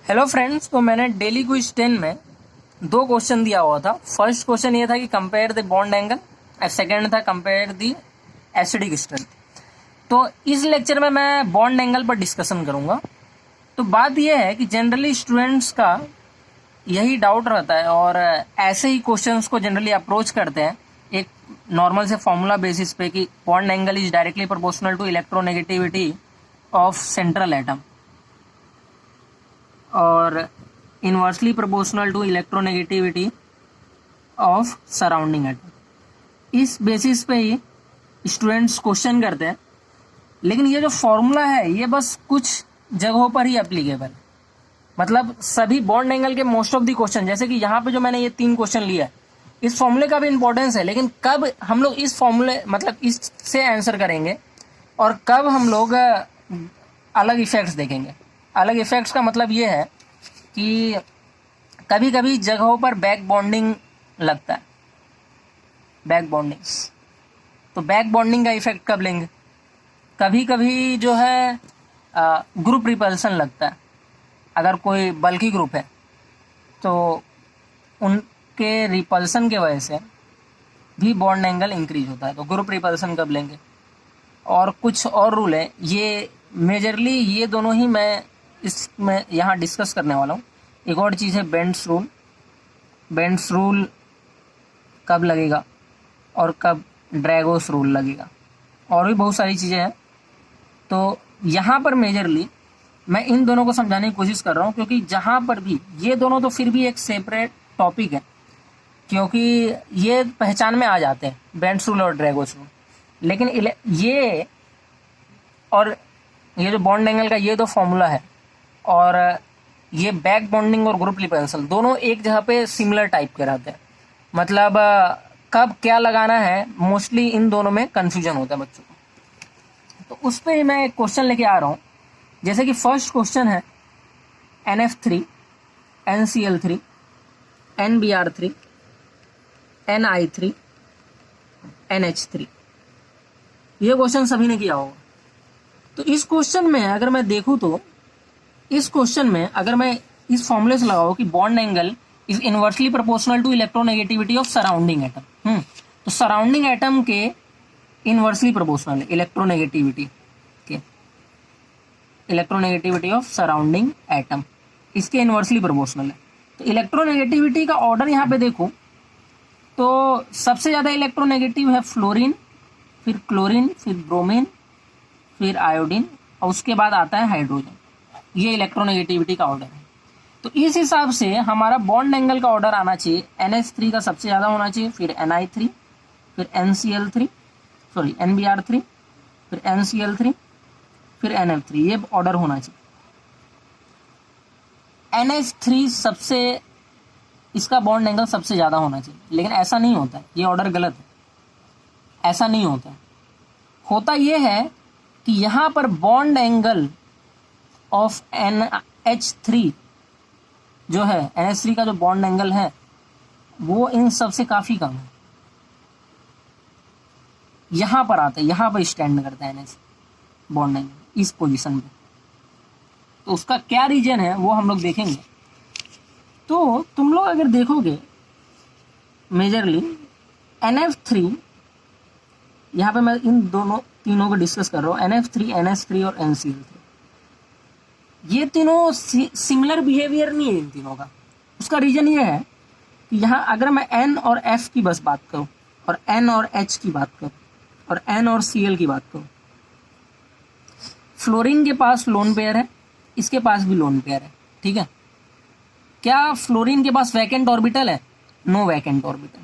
Hello friends, तो मैंने daily quiz 10 में दो क्वेश्चन दिया हुआ था। फर्स्ट क्वेश्चन ये था कि कंपेयर द बॉन्ड एंगल और सेकंड था कंपेयर द एसिडिक स्ट्रेंथ। तो इस लेक्चर में मैं बॉन्ड एंगल पर डिस्कशन करूंगा। तो बात यह है कि जनरली स्टूडेंट्स का यही डाउट रहता है और ऐसे ही क्वेश्चंस को जनरली अप्रोच करते हैं एक नॉर्मल से फॉर्मूला बेसिस पे कि bond angle is directly proportional to electronegativity of central atom और inversely proportional to electronegativity of surrounding atom. इस बेसिस पे ही स्टूडेंट्स क्वेश्चन करते हैं, लेकिन ये जो फॉर्मूला है ये बस कुछ जगहों पर ही एप्लीकेबल, मतलब सभी बॉन्ड एंगल के मोस्ट ऑफ दी क्वेश्चन, जैसे कि यहाँ पे जो मैंने ये 3 क्वेश्चन लिया है, इस फॉर्मूले का भी इंपॉर्टेंस है, लेकिन कब हम लोग इस फॉर्मूले मतलब इससे आंसर करेंगे और कब हम लोग अलग इफेक्ट्स देखेंगे। अलग इफेक्ट्स का मतलब ये है कि कभी कभी जगहों पर बैक बॉन्डिंग लगता है, बैक बॉन्डिंग, तो बैक बॉन्डिंग का इफेक्ट कब लेंगे। कभी कभी जो है ग्रुप रिपल्सन लगता है, अगर कोई बल्कि ग्रुप है तो उनके रिपल्सन के वजह से भी बॉन्ड एंगल इंक्रीज होता है, तो ग्रुप रिपल्सन कब लेंगे। और कुछ और रूल है, ये मेजरली ये दोनों ही मैं इसमें यहाँ डिस्कस करने वाला हूँ। एक और चीज़ है बेंड्स रूल। बेंड्स रूल कब लगेगा और कब ड्रैगोस रूल लगेगा, और भी बहुत सारी चीज़ें हैं। तो यहाँ पर मेजरली मैं इन दोनों को समझाने की कोशिश कर रहा हूँ, क्योंकि जहाँ पर भी ये दोनों तो फिर भी एक सेपरेट टॉपिक है, क्योंकि ये पहचान में आ जाते हैं, बेंड्स रूल और ड्रैगोस रूल। लेकिन ये और ये जो बॉन्ड एंगल का ये तो फॉर्मूला है, और ये बैक बॉन्डिंग और ग्रुप रिपल्सन दोनों एक जगह पे सिमिलर टाइप के रहते हैं, मतलब कब क्या लगाना है मोस्टली इन दोनों में कंफ्यूजन होता है बच्चों को। तो उस पर ही मैं एक क्वेश्चन लेके आ रहा हूँ। जैसे कि फर्स्ट क्वेश्चन है NF3, NCl3, NBr3, Ni3, NH3। ये क्वेश्चन सभी ने किया होगा। तो इस क्वेश्चन में अगर मैं देखूँ तो इस क्वेश्चन में अगर मैं इस फॉर्मूले से लगाऊं कि bond angle is inversely proportional to electronegativity of surrounding atom, तो सराउंडिंग एटम के इनवर्सली प्रोपोर्शनल है इलेक्ट्रोनेगेटिविटी के, इलेक्ट्रोनेगेटिविटी ऑफ सराउंडिंग एटम इसके इनवर्सली प्रोपोर्शनल है। तो इलेक्ट्रोनेगेटिविटी का ऑर्डर यहाँ पे देखो तो सबसे ज्यादा इलेक्ट्रोनेगेटिव है फ्लोरीन, फिर क्लोरीन, फिर ब्रोमीन, फिर आयोडीन, और उसके बाद आता है हाइड्रोजन। ये इलेक्ट्रोनेगेटिविटी का ऑर्डर है। तो इस हिसाब से हमारा बॉन्ड एंगल का ऑर्डर आना चाहिए, NH3 का सबसे ज़्यादा होना चाहिए, फिर Ni3, फिर NCl3, सॉरी NBr3, फिर NCl3, फिर NF3, ये ऑर्डर होना चाहिए। NH3 सबसे, इसका बॉन्ड एंगल सबसे ज़्यादा होना चाहिए, लेकिन ऐसा नहीं होता है, ये ऑर्डर गलत है। ऐसा नहीं होता है, होता ये है कि यहाँ पर बॉन्ड एंगल ऑफ NH3 जो है, NH3 का जो बॉन्ड एंगल है वो इन सब से काफी कम है। यहां पर आता है, यहां पर स्टैंड करता है NH बॉन्ड एंगल इस पोजीशन पे। तो उसका क्या रीजन है वो हम लोग देखेंगे। तो तुम लोग अगर देखोगे मेजरली NF3, यहां पे मैं इन दोनों तीनों को डिस्कस कर रहा हूँ, NF3, NH3 और NCl3। ये तीनों सिमिलर बिहेवियर नहीं है इन तीनों का। उसका रीजन ये है कि यहाँ अगर मैं N और F की बस बात करूँ, और N और H की बात करूँ, और N और Cl की बात करूँ, फ्लोरीन के पास लोन पेयर है, इसके पास भी लोन पेयर है, ठीक है। क्या फ्लोरीन के पास वैकेंट ऑर्बिटल है? नो वैकेंट ऑर्बिटल,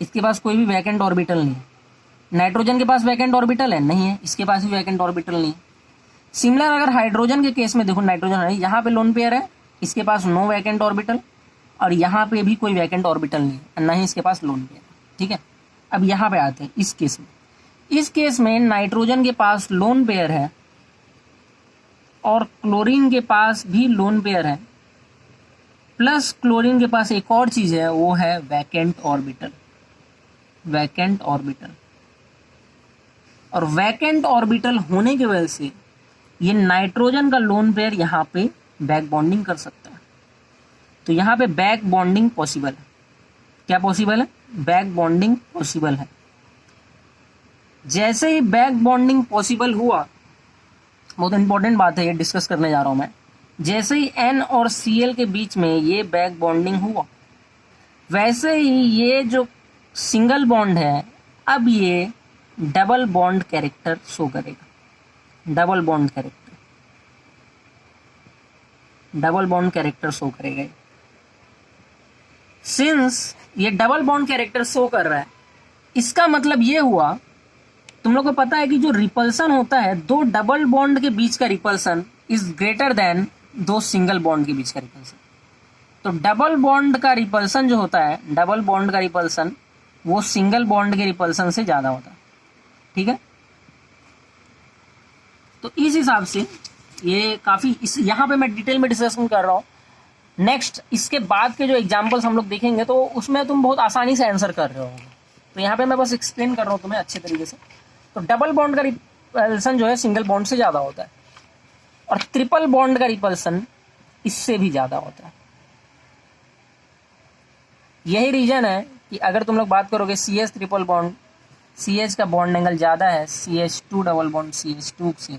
इसके पास कोई भी वैकेंट ऑर्बिटल नहीं है। नाइट्रोजन के पास वैकेंट ऑर्बिटल है? नहीं है, इसके पास भी वैकेंट ऑर्बिटल नहीं है। सिमिलर अगर हाइड्रोजन के केस में देखो, नाइट्रोजन है, यहाँ पे लोन पेयर है, इसके पास नो वैकेंट ऑर्बिटल, और यहाँ पे भी कोई वैकेंट ऑर्बिटल नहीं है, ना ही इसके पास लोन पेयर है, ठीक है। अब यहाँ पे आते हैं इस केस में। इस केस में नाइट्रोजन के पास लोन पेयर है और क्लोरीन के पास भी लोन पेयर है, प्लस क्लोरीन के पास एक और चीज है, वो है वैकेंट ऑर्बिटल। वैकेंट ऑर्बिटल, और वैकेंट ऑर्बिटल होने की वजह से ये नाइट्रोजन का लोन पेयर यहाँ पे बैक बॉन्डिंग कर सकता है। तो यहाँ पे बैक बॉन्डिंग पॉसिबल है। क्या पॉसिबल है? बैक बॉन्डिंग पॉसिबल है। जैसे ही बैक बॉन्डिंग पॉसिबल हुआ, बहुत इंपॉर्टेंट बात है, ये डिस्कस करने जा रहा हूं मैं। जैसे ही N और Cl के बीच में ये बैक बॉन्डिंग हुआ, वैसे ही ये जो सिंगल बॉन्ड है, अब ये डबल बॉन्ड कैरेक्टर शो करेगा। डबल बॉन्ड कैरेक्टर शो करेगा। सिंस ये डबल बॉन्ड कैरेक्टर शो कर रहा है, इसका मतलब ये हुआ, तुम लोग को पता है कि जो रिपल्सन होता है, दो डबल बॉन्ड के बीच का रिपल्सन इज ग्रेटर देन दो सिंगल बॉन्ड के बीच का रिपल्सन। तो डबल बॉन्ड का रिपल्सन जो होता है, डबल बॉन्ड का रिपल्सन वो सिंगल बॉन्ड के रिपल्सन से ज्यादा होता है। ठीक है, तो इस हिसाब से ये काफी यहाँ पे मैं डिटेल में डिस्कशन कर रहा हूँ। नेक्स्ट इसके बाद के जो एग्जाम्पल्स हम लोग देखेंगे तो उसमें तुम बहुत आसानी से आंसर कर रहे होगे। तो यहाँ पे मैं बस एक्सप्लेन कर रहा हूँ तुम्हें अच्छे तरीके से। तो डबल बॉन्ड का रिपल्सन जो है सिंगल बॉन्ड से ज़्यादा होता है, और ट्रिपल बॉन्ड का रिपल्सन इससे भी ज़्यादा होता है। यही रीजन है कि अगर तुम लोग बात करोगे CH ट्रिपल बॉन्ड, CH का बॉन्ड एंगल ज़्यादा है CH2 डबल बॉन्ड CH2 से,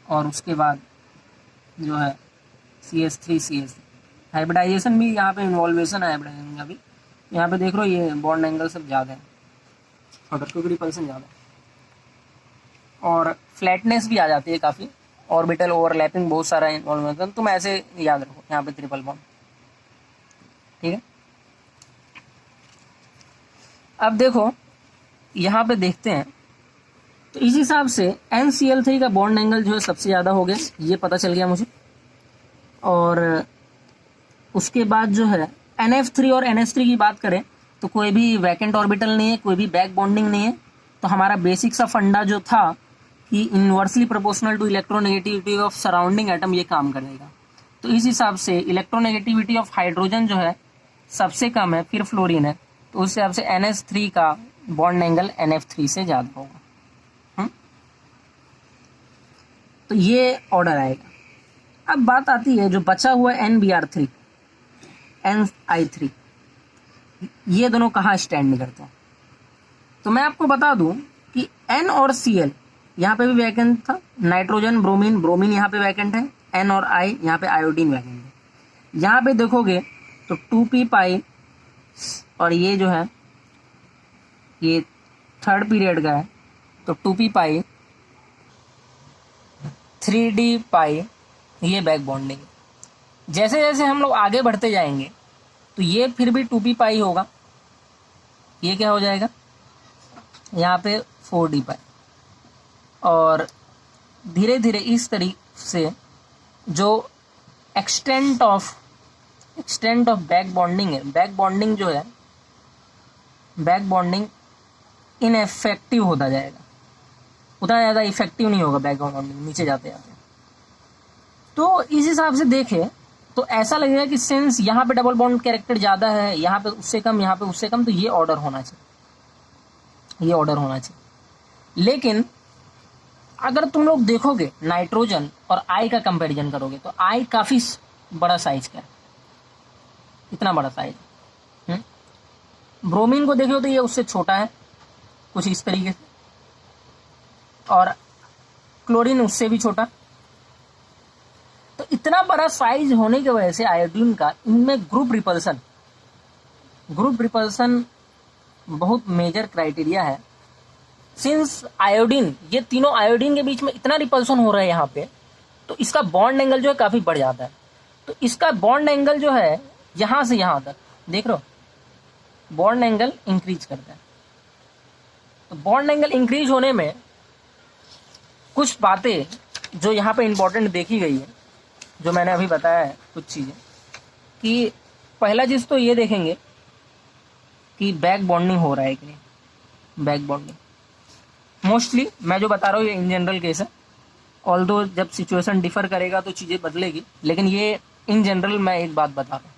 और उसके बाद जो है CH3 CH3। हाइब्रिडाइजेशन भी यहाँ पे इन्वॉल्वेशन है हाइब्रिडाइजेशन का भी। यहाँ पे देख लो ये बॉन्ड एंगल सब ज़्यादा है और क्योंकि रिपल्सन ज़्यादा है, और फ्लैटनेस भी आ जाती है काफ़ी, ऑर्बिटल ओवरलैपिंग बहुत सारा इन्वॉल्वेशन। तुम ऐसे याद रखो यहाँ पे ट्रिपल बॉन्ड। ठीक है, अब देखो यहाँ पे देखते हैं। तो इस हिसाब से NCl3 का बॉन्ड एंगल जो है सबसे ज़्यादा हो गया, ये पता चल गया मुझे। और उसके बाद जो है NF3 और NH3 की बात करें तो कोई भी वैकेंट ऑर्बिटल नहीं है, कोई भी बैक बॉन्डिंग नहीं है। तो हमारा बेसिक सा फंडा जो था कि inversely proportional to electronegativity of surrounding atom, ये काम करेगा। तो इस हिसाब से इलेक्ट्रोनेगेटिविटी ऑफ हाइड्रोजन जो है सबसे कम है, फिर फ्लोरीन है। तो उस हिसाब से NH3 का बॉन्ड एंगल NF3 से ज़्यादा होगा। तो ये ऑर्डर आएगा। अब बात आती है जो बचा हुआ NBr3 Ni3, ये दोनों कहाँ स्टैंड करते हैं। तो मैं आपको बता दूं कि N और Cl यहाँ पे भी वैकेंट था, नाइट्रोजन ब्रोमीन यहाँ पे वैकेंट है, N और I यहाँ पे आयोडीन वैकेंट है। यहाँ पे देखोगे तो 2p पाई, और ये जो है ये थर्ड पीरियड का है, तो 2p पाई 3d पाई, ये बैक बॉन्डिंग। जैसे जैसे हम लोग आगे बढ़ते जाएंगे तो ये फिर भी 2p पाई होगा, ये क्या हो जाएगा यहाँ पे 4d पाई, और धीरे धीरे इस तरीके से जो एक्सटेंट ऑफ बैक बॉन्डिंग है, बैक बॉन्डिंग जो है, बैक बॉन्डिंग इनएफेक्टिव होता जाएगा, उतना ज़्यादा इफेक्टिव नहीं होगा बैक बॉन्डिंग नीचे जाते जाते। तो इस हिसाब से देखें तो ऐसा लगेगा कि सिंस यहाँ पे डबल बॉन्ड कैरेक्टर ज़्यादा है, यहाँ पे उससे कम, यहाँ पे उससे कम, तो ये ऑर्डर होना चाहिए, ये ऑर्डर होना चाहिए। लेकिन अगर तुम लोग देखोगे नाइट्रोजन और I का कंपैरिजन करोगे तो I काफ़ी बड़ा साइज का है, इतना बड़ा साइज। ब्रोमीन को देखो तो ये उससे छोटा है कुछ इस तरीके से, और क्लोरीन उससे भी छोटा। तो इतना बड़ा साइज होने की वजह से आयोडीन का, इनमें ग्रुप रिपल्सन बहुत मेजर क्राइटेरिया है। सिंस आयोडीन, ये तीनों आयोडीन के बीच में इतना रिपल्सन हो रहा है यहाँ पे, तो इसका बॉन्ड एंगल जो है काफी बढ़ जाता है। तो इसका बॉन्ड एंगल जो है यहाँ से यहाँ तक देख रहे हो, बॉन्ड एंगल इंक्रीज करता है। तो बॉन्ड एंगल इंक्रीज होने में कुछ बातें जो यहाँ पे इंपॉर्टेंट देखी गई है, जो मैंने अभी बताया है कुछ चीज़ें, कि पहला चीज़ तो ये देखेंगे कि बैक बॉन्डिंग हो रहा है कि नहीं। बैक बॉन्डिंग मोस्टली मैं जो बता रहा हूँ ये इन जनरल केस है, ऑल्दो जब सिचुएशन डिफर करेगा तो चीज़ें बदलेगी, लेकिन ये इन जनरल मैं एक बात बता रहा हूँ।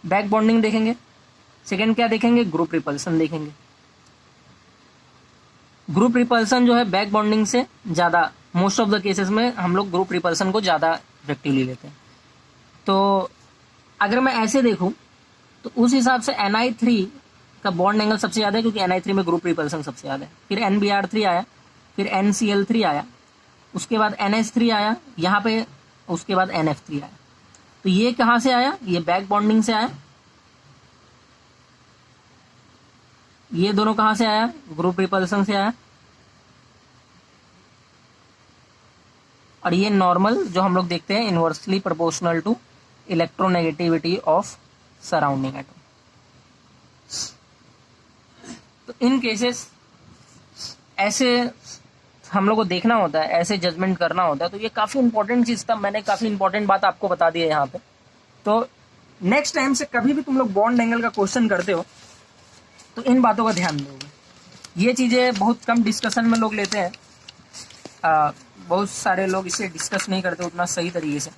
बैक बॉन्डिंग देखेंगे। सेकेंड क्या देखेंगे, ग्रुप रिपल्सन देखेंगे। ग्रुप रिपल्सन जो है बैक बॉन्डिंग से ज़्यादा, मोस्ट ऑफ द केसेस में हम लोग ग्रुप रिपल्सन को ज़्यादा इफेक्टिवली लेते हैं। तो अगर मैं ऐसे देखूं तो उस हिसाब से Ni3 का बॉन्ड एंगल सबसे ज़्यादा है, क्योंकि Ni3 में ग्रुप रिपल्सन सबसे ज़्यादा है। फिर NBr3 आया, फिर NCl3 आया, उसके बाद NH3 आया यहाँ पे, उसके बाद NF3 आया। तो ये कहाँ से आया? ये बैक बॉन्डिंग से आया। ये दोनों कहाँ से आया? ग्रुप रिपल्सन से आया। और ये नॉर्मल जो हम लोग देखते हैं inversely proportional to electronegativity of surrounding atom. तो इन केसेस ऐसे हम लोग को देखना होता है, ऐसे जजमेंट करना होता है। तो ये काफ़ी इंपॉर्टेंट चीज़ था, मैंने काफ़ी इंपॉर्टेंट बात आपको बता दी है यहाँ पे। तो नेक्स्ट टाइम से कभी भी तुम लोग बॉन्ड एंगल का क्वेश्चन करते हो तो इन बातों का ध्यान दोगे। ये चीज़ें बहुत कम डिस्कशन में लोग लेते हैं, बहुत सारे लोग इसे डिस्कस नहीं करते उतना सही तरीके से।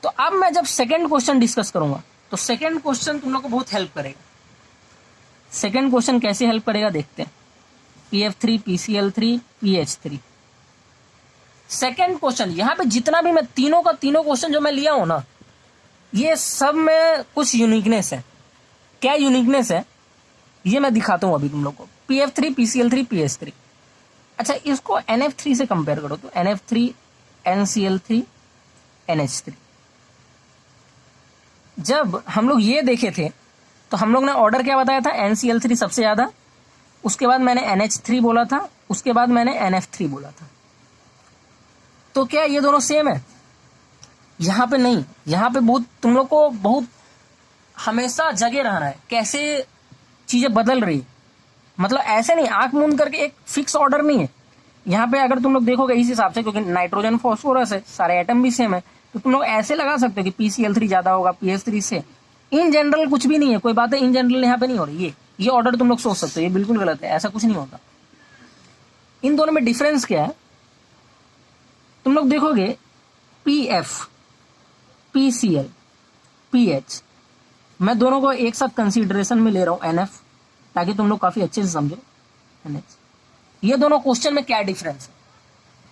तो अब मैं जब सेकंड क्वेश्चन डिस्कस करूंगा तो सेकंड क्वेश्चन तुम लोग को बहुत हेल्प करेगा। सेकंड क्वेश्चन कैसे हेल्प करेगा देखते हैं। PF3, PCl3, PH3। Second question यहाँ पे जितना भी मैं तीनों क्वेश्चन जो मैं लिया हूं ना, ये सब में कुछ यूनिकनेस है। क्या यूनिकनेस है ये मैं दिखाता हूं अभी तुम लोग को। PF3, PCl3, PH3। अच्छा, इसको NF3 से कंपेयर करो तो NF3, NCl3, NH3। जब हम लोग ये देखे थे तो हम लोग ने ऑर्डर क्या बताया था? NCl3 सबसे ज्यादा, उसके बाद मैंने NH3 बोला था, उसके बाद मैंने NF3 बोला था। तो क्या ये दोनों सेम है? यहाँ पे नहीं, यहाँ पे बहुत तुम लोग को बहुत हमेशा जगे रहना है कैसे चीजें बदल रही। मतलब ऐसे नहीं आंख मूंद करके एक फिक्स ऑर्डर नहीं है यहाँ पे। अगर तुम लोग देखोगे इस हिसाब से, क्योंकि नाइट्रोजन फॉस्फोरस है, सारे एटम भी सेम है, तो तुम लोग ऐसे लगा सकते हो कि PCl3 ज्यादा होगा PH3 से। इन जनरल कुछ भी नहीं है, कोई बात है इन जनरल यहाँ पे नहीं हो रही। ये ऑर्डर तुम लोग सोच सकते हो, ये बिल्कुल गलत है, ऐसा कुछ नहीं होता। इन दोनों में डिफरेंस क्या है तुम लोग देखोगे। PF, PCl, PH, मैं दोनों को एक साथ कंसीडरेशन में ले रहा हूं NF, ताकि तुम लोग काफी अच्छे से समझो NH। ये दोनों क्वेश्चन में क्या डिफरेंस है?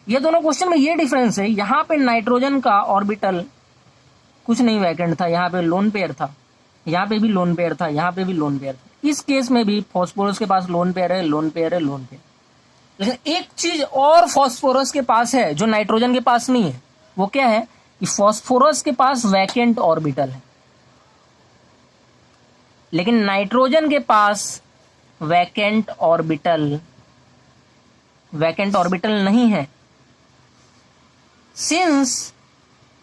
ये दोनों क्वेश्चन में ये डिफरेंस है, यहाँ पे नाइट्रोजन का ऑर्बिटल कुछ नहीं वैकेंट था, यहाँ पे लोन पेयर था, यहाँ पे भी लोन पेयर था, यहाँ पे भी लोन पेयर था। इस केस में भी फॉस्फोरस के पास लोन पेयर है, लोन पेयर है, लोन पेयर। लेकिन एक चीज और फॉस्फोरस के पास है जो नाइट्रोजन के पास नहीं है। वो क्या है कि फॉस्फोरस के पास वैकेंट ऑर्बिटल है, लेकिन नाइट्रोजन के पास वैकेंट ऑर्बिटल नहीं है। सिंस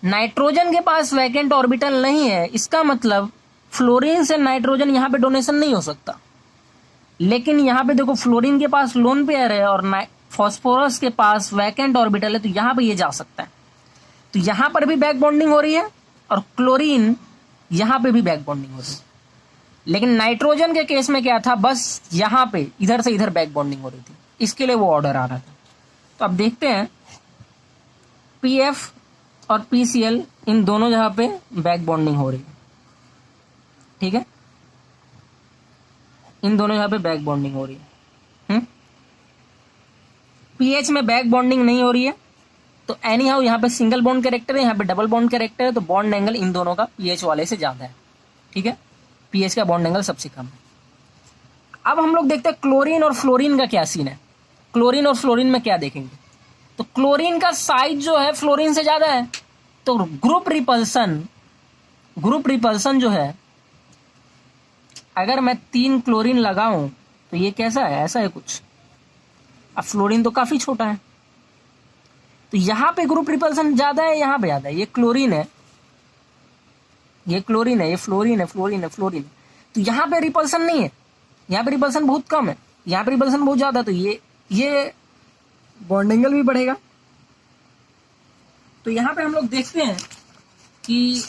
नाइट्रोजन के पास वैकेंट ऑर्बिटल नहीं है, इसका मतलब फ्लोरीन से नाइट्रोजन यहां पे डोनेशन नहीं हो सकता। लेकिन यहां पे देखो फ्लोरीन के पास लोन पेयर है और फॉस्फोरस के पास वैकेंट ऑर्बिटल है, तो यहां पे ये जा सकता है। तो यहां पर भी बैक बॉन्डिंग हो रही है और क्लोरीन यहां पे भी बैक बॉन्डिंग हो रही है। लेकिन नाइट्रोजन के केस में क्या था, बस यहां पे इधर से इधर बैक बॉन्डिंग हो रही थी, इसके लिए वो ऑर्डर आ रहा था। तो अब देखते हैं PF और PCl इन दोनों जगह पे बैक बॉन्डिंग हो रही है, ठीक है, इन दोनों जगह पे बैक बॉन्डिंग हो रही है। पीएच में बैक बॉन्डिंग नहीं हो रही है, तो एनी हाउ यहाँ पे सिंगल बॉन्ड कैरेक्टर है, यहाँ पे डबल बॉन्ड कैरेक्टर है, तो बॉन्ड एंगल इन दोनों का पीएच वाले से ज्यादा है, ठीक है। पीएच का बॉन्ड एंगल सबसे कम है। अब हम लोग देखते हैं क्लोरीन और फ्लोरीन का क्या सीन है। क्लोरीन और फ्लोरीन में क्या देखेंगे, तो क्लोरीन का साइज जो है फ्लोरीन से ज्यादा है, तो ग्रुप रिपल्सन जो है, अगर मैं 3 क्लोरीन लगाऊं तो ये कैसा है, ऐसा है कुछ। अब फ्लोरीन तो काफी छोटा है, तो यहां पे ग्रुप रिपल्सन ज्यादा है, यहां पे ज्यादा है। ये क्लोरीन है, ये क्लोरीन है, ये फ्लोरीन है, फ्लोरीन है, फ्लोरीन है। तो यहां पे रिपल्सन नहीं है, यहाँ पे रिपल्सन बहुत कम है, यहाँ पे रिपल्सन बहुत ज्यादा है, तो ये बॉन्ड एंगल भी बढ़ेगा। तो यहाँ पे हम लोग देखते हैं कि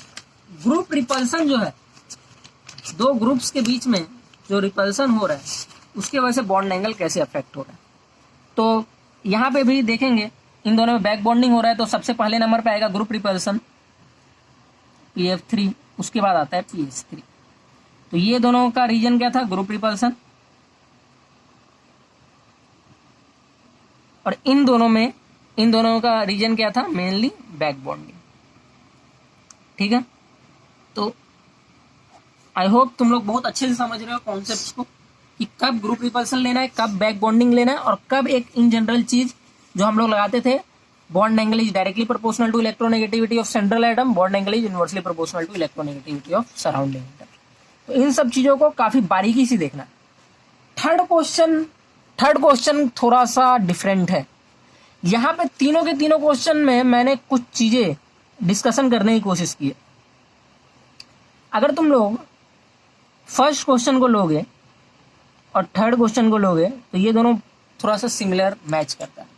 ग्रुप रिपल्सन जो है, दो ग्रुप्स के बीच में जो रिपल्सन हो रहा है उसके वजह से बॉन्ड एंगल कैसे अफेक्ट हो रहा है। तो यहाँ पे भी देखेंगे इन दोनों में बैक बॉन्डिंग हो रहा है, तो सबसे पहले नंबर पे आएगा ग्रुप रिपल्सन PF3, उसके बाद आता है PH3। तो ये दोनों का रीजन क्या था, ग्रुप रिपल्सन, और इन दोनों का रीजन क्या था, मेनली बैक बॉन्डिंग, ठीक है। तो आई होप तुम लोग बहुत अच्छे से समझ रहे हो कॉन्सेप्ट्स को कि कब ग्रुप रिपल्सन लेना है, कब बैक बॉन्डिंग लेना है, और कब एक इन जनरल चीज जो हम लोग लगाते थे, bond angle is directly proportional to electronegativity of central atom, bond angle is inversely proportional to electronegativity of surrounding atom. तो इन सब चीजों को काफी बारीकी से देखना है। थर्ड क्वेश्चन थोड़ा सा डिफरेंट है। यहाँ पे तीनों के तीनों क्वेश्चन में मैंने कुछ चीजें डिस्कशन करने की कोशिश की है। अगर तुम लोग फर्स्ट क्वेश्चन को लोगे और थर्ड क्वेश्चन को लोगे तो ये दोनों थोड़ा सा सिमिलर मैच करता है।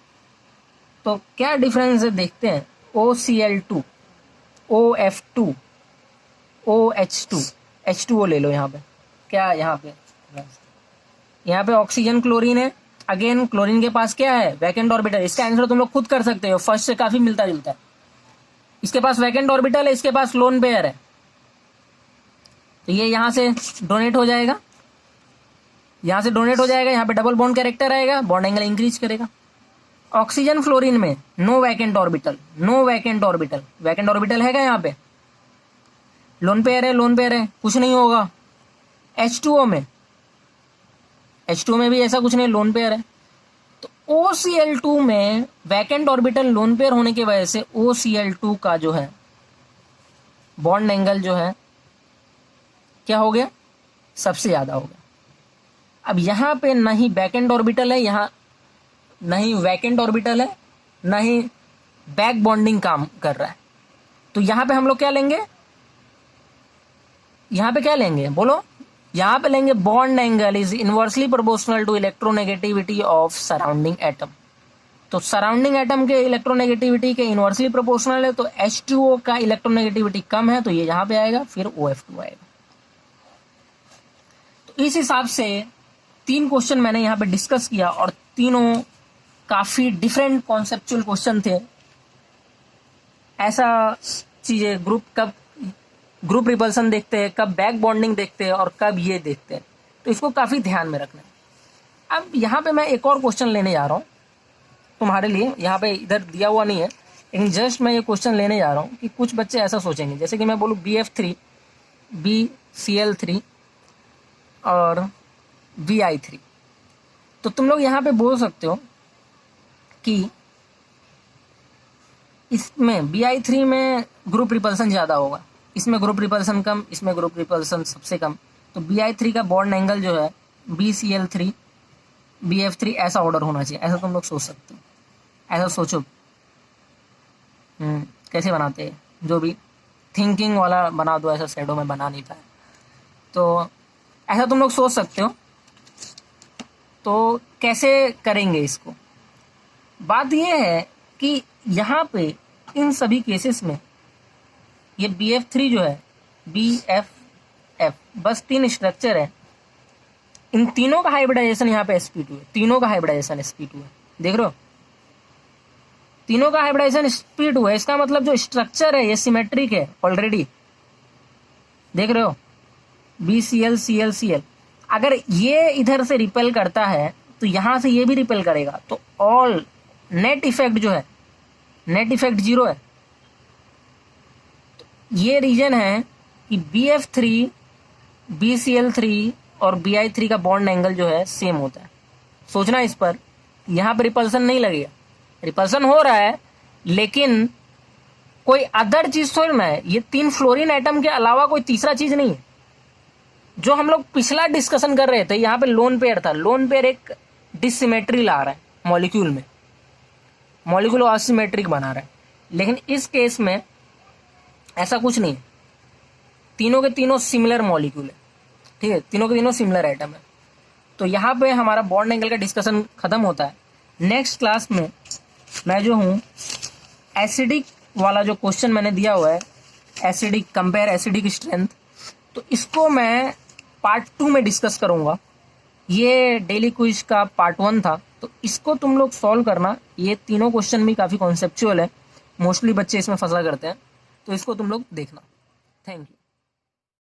तो क्या डिफरेंस है देखते हैं। OCl2, OF2, OH2, H2O ले लो। यहाँ पे क्या, यहाँ पे ऑक्सीजन क्लोरीन है। अगेन क्लोरीन के पास क्या है, वैकेंट ऑर्बिटल। इसका आंसर तुम लोग खुद कर सकते हो, फर्स्ट से काफी मिलता जुलता है। इसके पास वैकेंट ऑर्बिटल है, इसके पास लोन पेयर है, तो ये यहाँ से डोनेट हो जाएगा, यहाँ से डोनेट हो जाएगा। यहाँ पे डबल बॉन्ड कैरेक्टर आएगा, बॉन्ड एंगल इंक्रीज करेगा। ऑक्सीजन फ्लोरीन में no vacant orbital, vacant orbital है क्या यहाँ पे, लोन पेयर है, कुछ नहीं होगा। H2O में भी ऐसा कुछ नहीं, लोन पेयर है। तो OCl2 में वैकेंट ऑर्बिटल लोन पेयर होने की वजह से OCl2 का जो है बॉन्ड एंगल जो है क्या हो गया, सबसे ज्यादा हो गया। अब यहाँ पे ना ही वैकेंट ऑर्बिटल है, यहाँ ना ही वैकेंट ऑर्बिटल है, ना ही बैक बॉन्डिंग काम कर रहा है। तो यहाँ पे हम लोग क्या लेंगे, यहाँ पे क्या लेंगे बोलो, यहाँ पे लेंगे bond angle is inversely proportional to electronegativity of surrounding atom. तो सराउंडिंग एटम के इलेक्ट्रोनेगेटिविटी के इनवर्सली प्रोपोर्शनल है, तो H2O का इलेक्ट्रोनेगेटिविटी कम है, तो ये यहाँ पे आएगा, फिर OF2 आएगा। तो इस हिसाब से 3 क्वेश्चन मैंने यहाँ पे डिस्कस किया और तीनों काफी डिफरेंट कॉन्सेप्चुअल क्वेश्चन थे। ऐसा चीजें कब ग्रुप रिपल्सन देखते हैं, कब बैक बॉन्डिंग देखते हैं और कब ये देखते हैं, तो इसको काफी ध्यान में रखना है। अब यहाँ पे मैं एक और क्वेश्चन लेने जा रहा हूँ तुम्हारे लिए, यहाँ पे इधर दिया हुआ नहीं है, लेकिन जस्ट मैं ये क्वेश्चन लेने जा रहा हूँ कि कुछ बच्चे ऐसा सोचेंगे, जैसे कि मैं बोलूँ BF3, BCl3 और BI3, तो तुम लोग यहाँ पे बोल सकते हो कि इसमें BI3 में ग्रुप रिपल्सन ज़्यादा होगा, इसमें ग्रुप रिपल्सन कम, इसमें ग्रुप रिपल्सन सबसे कम। तो BI3 का बॉन्ड एंगल जो है BCl3, BF3 ऐसा ऑर्डर होना चाहिए, ऐसा तुम लोग सोच सकते हो। ऐसा सोचो कैसे बनाते हैं, जो भी थिंकिंग वाला बना दो, ऐसा शैडो में बना नहीं पाए, तो ऐसा तुम लोग सोच सकते हो। तो कैसे करेंगे इसको, बात यह है कि यहाँ पे इन सभी केसेस में ये BF3 जो है, BFF, बस 3 स्ट्रक्चर है, इन तीनों का हाइब्रिडाइजेशन यहाँ पे sp2 है, तीनों का हाइब्रिडाइजेशन sp2 है, देख रहे हो, तीनों का हाइब्रिडाइजेशन sp2 है। इसका मतलब जो स्ट्रक्चर है ये सिमेट्रिक है ऑलरेडी, देख रहे हो, BCl, अगर ये इधर से रिपेल करता है तो यहाँ से ये भी रिपेल करेगा, तो ऑल नेट इफेक्ट जो है, नेट इफेक्ट 0 है। ये रीजन है कि BF3, BCl3 और BI3 का बॉन्ड एंगल जो है सेम होता है। सोचना इस पर, यहाँ पर रिपल्सन नहीं लगेगा, रिपल्सन हो रहा है लेकिन कोई अदर चीज थोड़ी ना है, ये 3 फ्लोरीन एटम के अलावा कोई तीसरा चीज नहीं है। जो हम लोग पिछला डिस्कशन कर रहे थे, यहाँ पे लोन पेयर था, लोन पेयर एक डिसिमेट्री ला रहा है मॉलिक्यूल में, मॉलिक्यूल असिमेट्रिक बना रहा है, लेकिन इस केस में ऐसा कुछ नहीं है, तीनों के तीनों सिमिलर मॉलिक्यूल है, ठीक है, तीनों के तीनों सिमिलर एटम है। तो यहाँ पे हमारा बॉन्ड एंगल का डिस्कशन खत्म होता है। नेक्स्ट क्लास में मैं जो हूँ एसिडिक वाला जो क्वेश्चन मैंने दिया हुआ है, एसिडिक कंपेयर एसिडिक स्ट्रेंथ, तो इसको मैं पार्ट 2 में डिस्कस करूँगा। ये डेली क्विज का पार्ट 1 था, तो इसको तुम लोग सॉल्व करना। ये तीनों क्वेश्चन भी काफ़ी कॉन्सेप्चुअल है, मोस्टली बच्चे इसमें फंसा करते हैं, तो इसको तुम लोग देखना। Thank you.